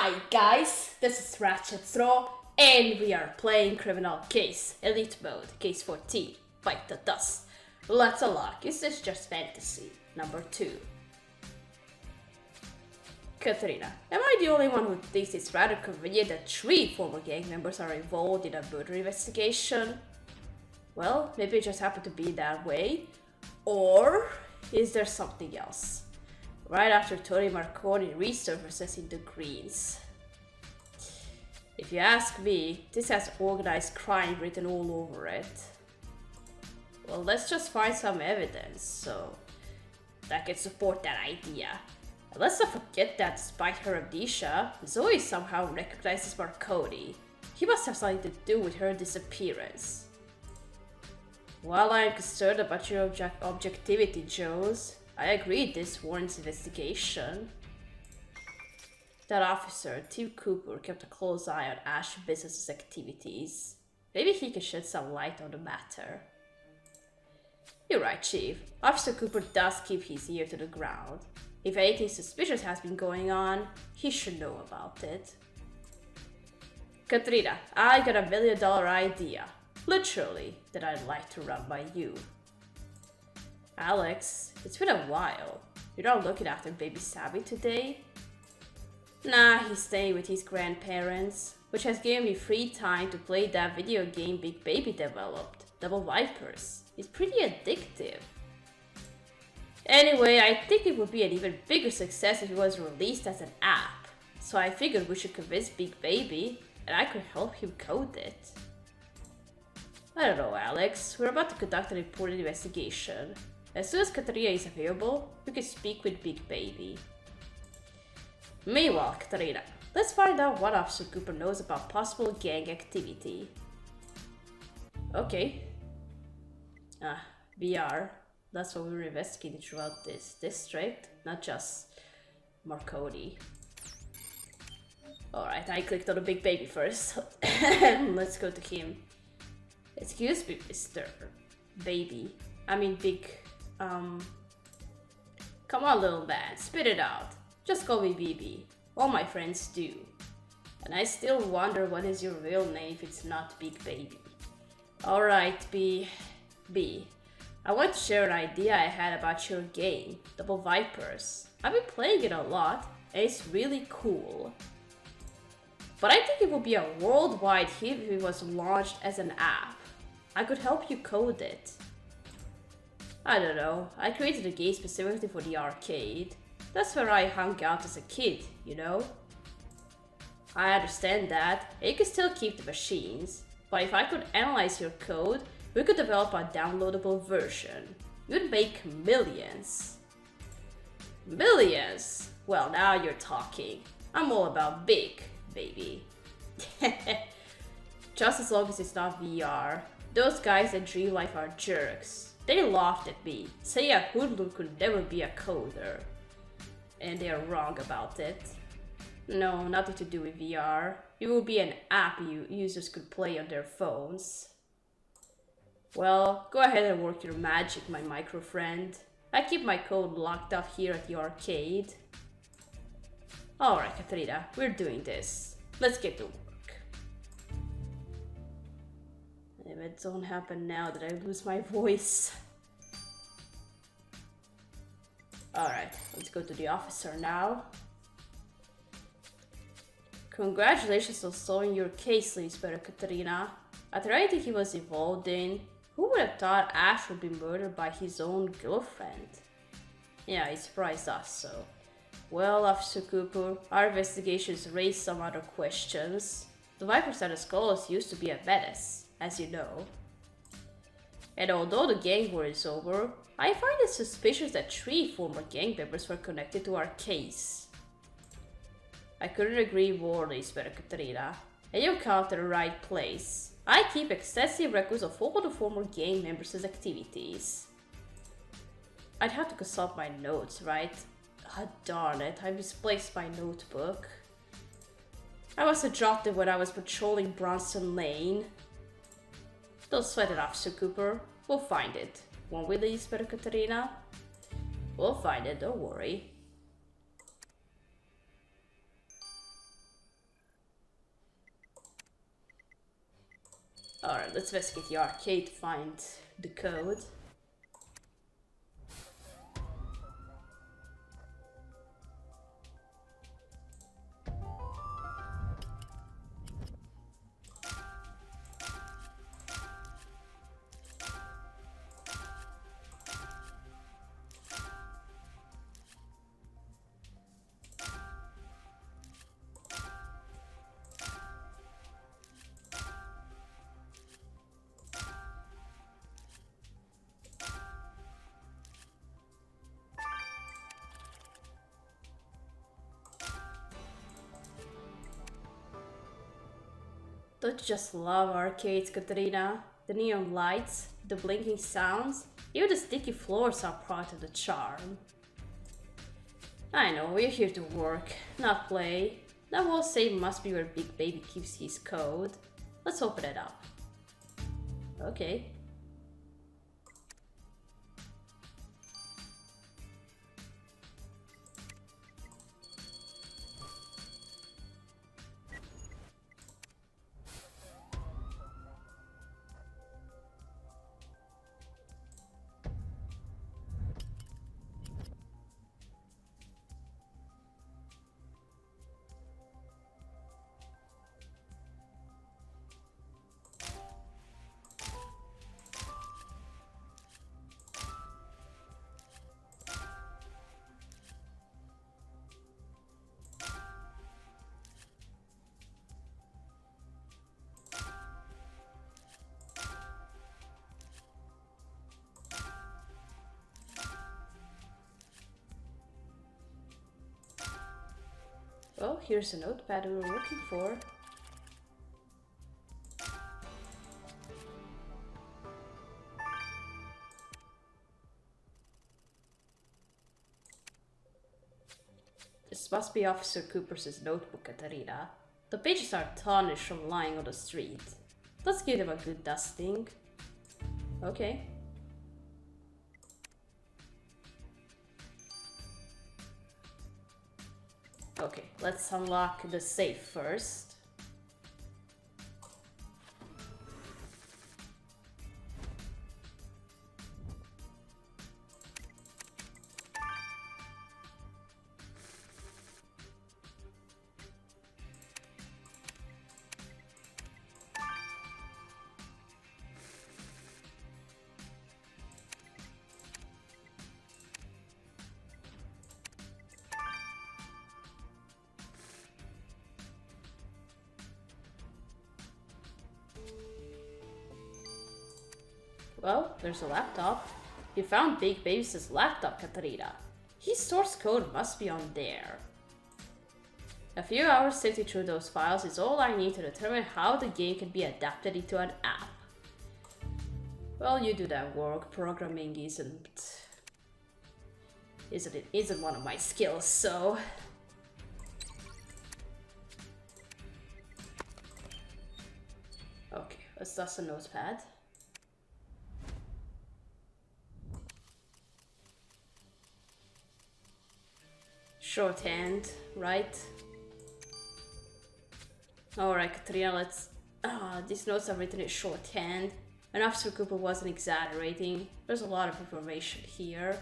Hi guys, this is Ratchet Throw, and we are playing Criminal Case, Elite Mode, Case 14, Byte the Dust. Let's unlock, is this just fantasy? Number 2. Katrina, am I the only one who thinks it's rather convenient that 3 former gang members are involved in a murder investigation? Well, maybe it just happened to be that way. Or is there something else? Right after Tony Marconi resurfaces in the greens. If you ask me, this has organized crime written all over it. Well, let's just find some evidence so that can support that idea. And let's not forget that despite her amnesia, Zoe somehow recognizes Marconi. He must have something to do with her disappearance. While I am concerned about your objectivity, Joes, I agree this warrants investigation. That officer, Tim Cooper, kept a close eye on Ash business's activities. Maybe he can shed some light on the matter. You're right, Chief. Officer Cooper does keep his ear to the ground. If anything suspicious has been going on, he should know about it. Katrina, I got $1 million idea. Literally, that I'd like to run by you. Alex, it's been a while. You're not looking after baby Sammy today? Nah, he's staying with his grandparents, which has given me free time to play that video game Big Baby developed, Double Vipers. It's pretty addictive. Anyway, I think it would be an even bigger success if it was released as an app, so I figured we should convince Big Baby, and I could help him code it. I don't know, Alex. We're about to conduct an important investigation. As soon as Katrina is available, we can speak with Big Baby. Meanwhile, Katrina, let's find out what Officer Cooper knows about possible gang activity. Okay. VR. That's what we were investigating throughout this district, not just Marconi. Alright, I clicked on the Big Baby first. Let's go to him. Excuse me, Mr. Baby. I mean, Come on, little man, spit it out. Just call me BB. All my friends do. And I still wonder what is your real name if it's not Big Baby. Alright, B. I want to share an idea I had about your game, Double Vipers. I've been playing it a lot, and it's really cool. But I think it would be a worldwide hit if it was launched as an app. I could help you code it. I don't know, I created a game specifically for the arcade. That's where I hung out as a kid, you know? I understand that, and you can still keep the machines. But if I could analyze your code, we could develop a downloadable version. You'd make millions. Millions? Well, now you're talking. I'm all about big, baby. Just as long as it's not VR. Those guys at Dream Life are jerks. They laughed at me, saying a hoodlum could never be a coder. And they are wrong about it. No, nothing to do with VR. It will be an app users could play on their phones. Well, go ahead and work your magic, my micro friend. I keep my code locked up here at the arcade. Alright, Katrina, we're doing this. Let's get to work. If it don't happen now that I lose my voice. Alright, let's go to the officer now. Congratulations on solving your case, Inspector Katrina. After anything he was involved in, who would have thought Ash would be murdered by his own girlfriend? Yeah, he surprised us, so. Well, Officer Cooper, our investigations raised some other questions. The Vipers and the Skulls used to be a menace, as you know. And although the gang war is over, I find it suspicious that 3 former gang members were connected to our case. I couldn't agree more, Inspector Katrina. And you come to the right place. I keep extensive records of all the former gang members' activities. I'd have to consult my notes, right? Ah, darn it, I misplaced my notebook. I must have dropped it when I was patrolling Bronson Lane. Don't sweat it, Officer Cooper. We'll find it. Won't we, Inspector Katrina? We'll find it, don't worry. Alright, let's investigate the arcade to find the code. Don't you just love arcades, Katarina? The neon lights, the blinking sounds, even the sticky floors are part of the charm. I know, we're here to work, not play. That wall safe must be where Big Baby keeps his code. Let's open it up. Okay. Well, here's a notepad we were looking for. This must be Officer Cooper's notebook, Katarina. The pages are tarnished from lying on the street. Let's give them a good dusting. Okay. Okay, let's unlock the safe first. Well, there's a laptop. You found Big Baby's laptop, Katarina. His source code must be on there. A few hours sifting through those files is all I need to determine how the game can be adapted into an app. Well, you do that work. Programming isn't one of my skills, so... Okay, let's dust a notepad. Shorthand, right? Alright, Katrina, let's... these notes are written in shorthand. And Officer Cooper wasn't exaggerating. There's a lot of information here.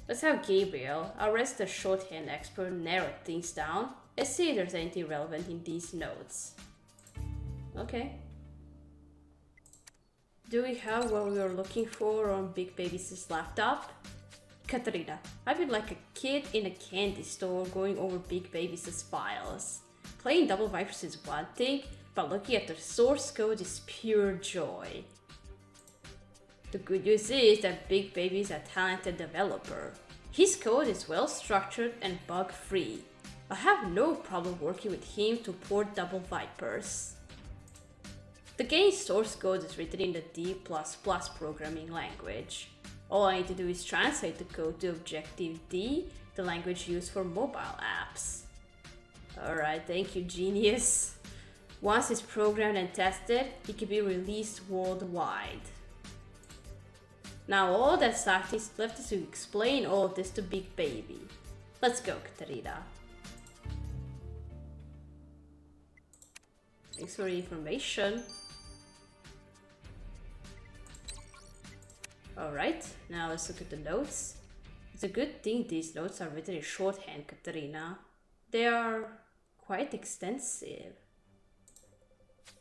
Let's have Gabriel, our resident shorthand expert, narrow things down and see if there's anything relevant in these notes. Okay. Do we have what we were looking for on Big Baby's laptop? Katarina, I've been like a kid in a candy store going over Big Baby's files. Playing Double Vipers is one thing, but looking at the source code is pure joy. The good news is that Big Baby is a talented developer. His code is well structured and bug free. I have no problem working with him to port Double Vipers. The game's source code is written in the D++ programming language. All I need to do is translate the code to Objective-D, the language used for mobile apps. Alright, thank you, genius. Once it's programmed and tested, it can be released worldwide. Now all that's left is to explain all of this to Big Baby. Let's go, Katarina. Thanks for the information. Alright, now let's look at the notes. It's a good thing these notes are written in shorthand, Katerina. They are quite extensive.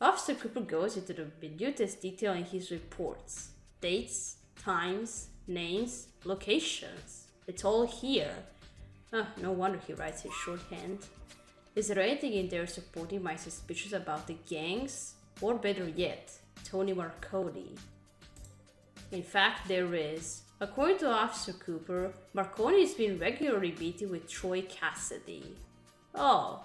Officer Cooper goes into the minutest detail in his reports. Dates, times, names, locations. It's all here. No wonder he writes in shorthand. Is there anything in there supporting my suspicions about the gangs? Or better yet, Tony Marconi? In fact, there is. According to Officer Cooper, Marconi has been regularly meeting with Troy Cassidy. Oh.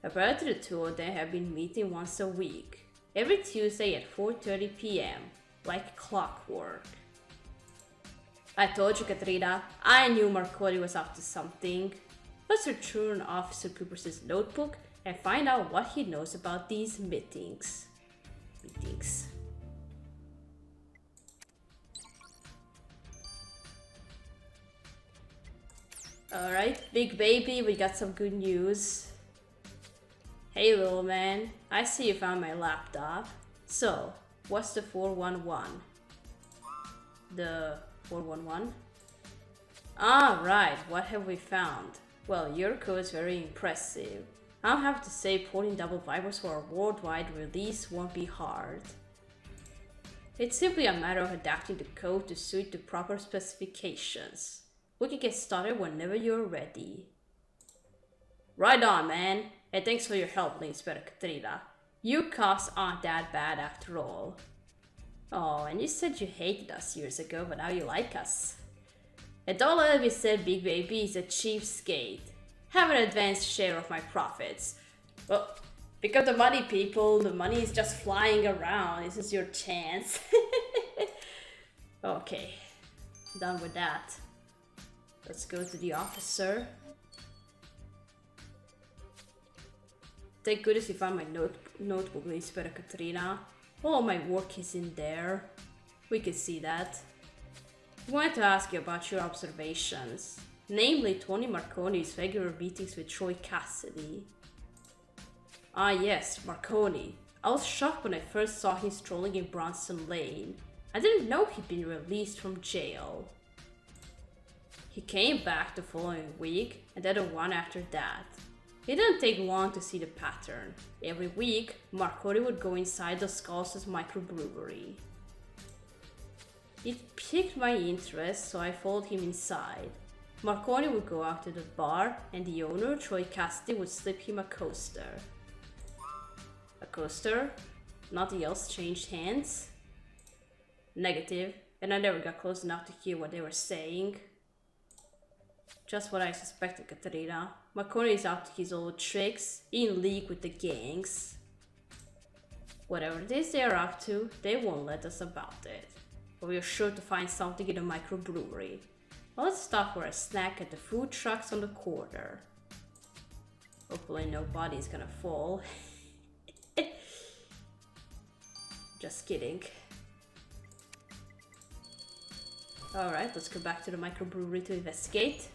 Apparently the two of them have been meeting once a week. Every Tuesday at 4:30 p.m. Like clockwork. I told you, Katrina. I knew Marconi was up to something. Let's return Officer Cooper's notebook and find out what he knows about these meetings. Alright, big baby, we got some good news. Hey little man, I see you found my laptop. So, what's the 411? The 411? Ah, right, what have we found? Well, your code's very impressive. I'll have to say porting double vipers for a worldwide release won't be hard. It's simply a matter of adapting the code to suit the proper specifications. We can get started whenever you're ready. Right on, man. And thanks for your help, Inspector Katrina. You cops aren't that bad after all. Oh, and you said you hated us years ago, but now you like us. And don't let it be said Big Baby is a cheapskate. Have an advanced share of my profits. Well, pick up the money, people. The money is just flying around. This is your chance. Okay, done with that. Let's go to the officer. Thank goodness you found my notebook, Inspector Katrina. All my work is in there. We can see that. I wanted to ask you about your observations. Namely, Tony Marconi's regular meetings with Troy Cassidy. Ah yes, Marconi. I was shocked when I first saw him strolling in Bronson Lane. I didn't know he'd been released from jail. He came back the following week, and then the one after that. It didn't take long to see the pattern. Every week, Marconi would go inside the Skulls' microbrewery. It piqued my interest, so I followed him inside. Marconi would go out to the bar, and the owner, Troy Cassidy, would slip him a coaster. A coaster? Nothing else changed hands? Negative, and I never got close enough to hear what they were saying. Just what I suspected, Katerina. Marconi is up to his old tricks, in league with the gangs. Whatever it is they are up to, they won't let us about it. But we are sure to find something in the microbrewery. Well, let's stop for a snack at the food trucks on the corner. Hopefully nobody's gonna fall. Just kidding. Alright, let's go back to the microbrewery to investigate.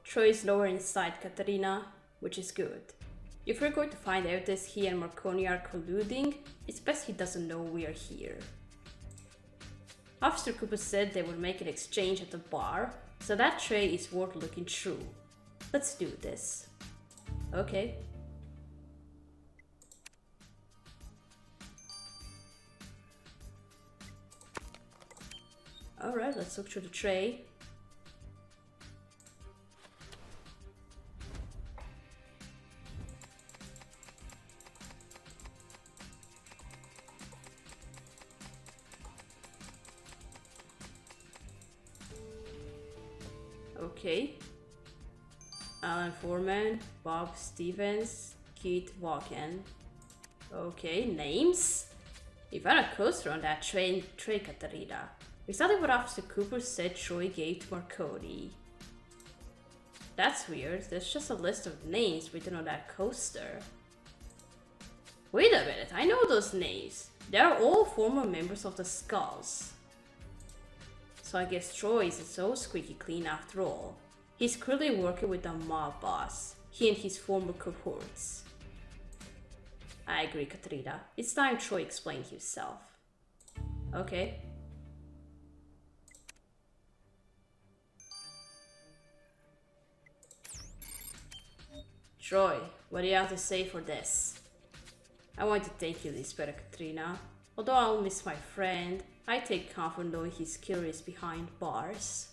Troy is nowhere in sight, Katerina, which is good. If we're going to find evidence he and Marconi are colluding, it's best he doesn't know we are here. Officer Cooper said they would make an exchange at the bar, so that trade is worth looking through. Let's do this. Okay. Alright, let's look through the tray. Okay. Alan Foreman, Bob Stevens, Keith Walken. Okay, names? You found a coaster on that train, Katarina. Exactly what Officer Cooper said Troy gave to Marconi. That's weird. There's just a list of names written on that coaster. Wait a minute, I know those names. They're all former members of the Skulls. So I guess Troy isn't so squeaky clean after all. He's currently working with the mob boss, he and his former cohorts. I agree, Katrina. It's time Troy explained himself. Okay. Troy, what do you have to say for this? I want to thank you, Lisbeth, Katrina. Although I'll miss my friend, I take comfort knowing he's curious behind bars.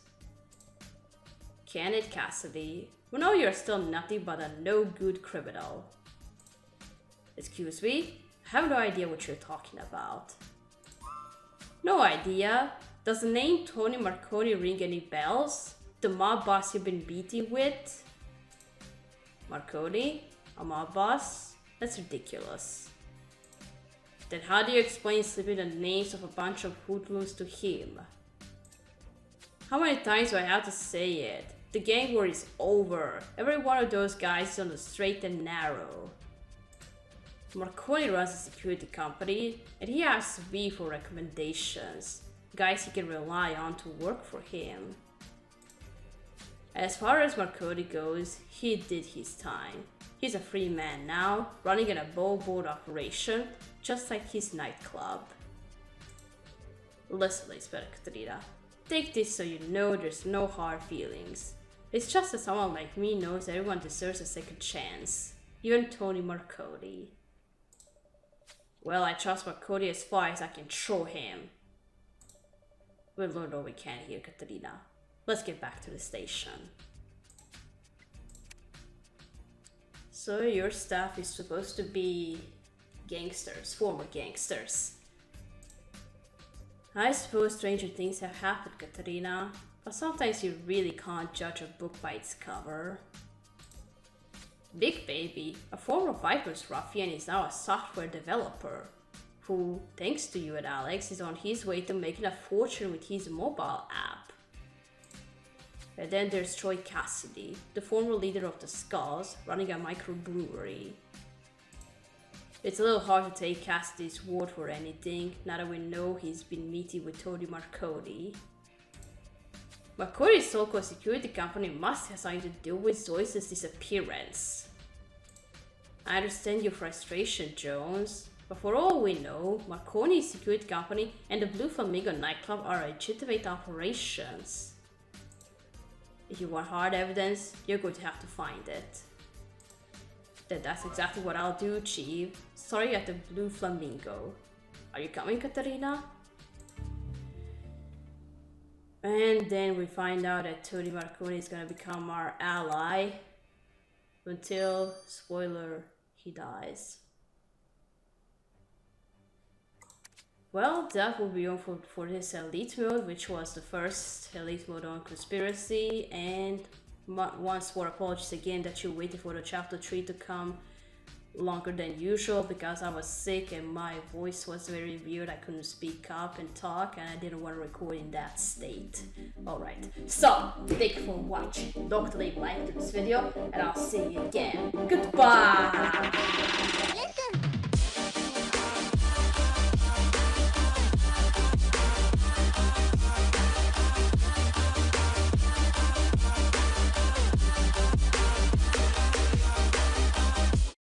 Kenneth Cassidy, we know you're still nothing but a no-good criminal. Excuse me? I have no idea what you're talking about. No idea? Does the name Tony Marconi ring any bells? The mob boss you've been beating with? Marconi? A mob boss? That's ridiculous. Then how do you explain slipping the names of a bunch of hoodlums to him? How many times do I have to say it? The gang war is over. Every one of those guys is on the straight and narrow. Marconi runs a security company, and he asks me for recommendations. Guys he can rely on to work for him. As far as Marconi goes, he did his time. He's a free man now, running an above-board operation, just like his nightclub. Listen, Lisbeth Katrina. Take this so you know there's no hard feelings. It's just that someone like me knows everyone deserves a second chance. Even Tony Marconi. Well, I trust Marconi as far as I can throw him. We'll learn all we can here, Katrina. Let's get back to the station. So your staff is supposed to be gangsters, former gangsters. I suppose stranger things have happened, Katarina, but sometimes you really can't judge a book by its cover. Big Baby, a former Vipers ruffian, is now a software developer who, thanks to you and Alex, is on his way to making a fortune with his mobile app. And then there's Troy Cassidy, the former leader of the Skulls, running a microbrewery. It's a little hard to take Cassidy's word for anything, now that we know he's been meeting with Tony Marconi. Marconi's so-called security company must have something to do with Zoyce's disappearance. I understand your frustration, Jones, but for all we know, Marconi's security company and the Blue Flamingo nightclub are legitimate operations. If you want hard evidence, you're going to have to find it. Then that's exactly what I'll do, Chief. Sorry at the Blue Flamingo. Are you coming, Katarina? And then we find out that Tony Marconi is gonna become our ally. Until, spoiler, he dies. Well, that will be all for this Elite mode, which was the first Elite mode on Conspiracy, and once more apologies again that you waited for the chapter 3 to come longer than usual because I was sick and my voice was very weird. I couldn't speak up and talk and I didn't want to record in that state. Alright, so thank you for watching. Don't leave a like to this video and I'll see you again. Goodbye!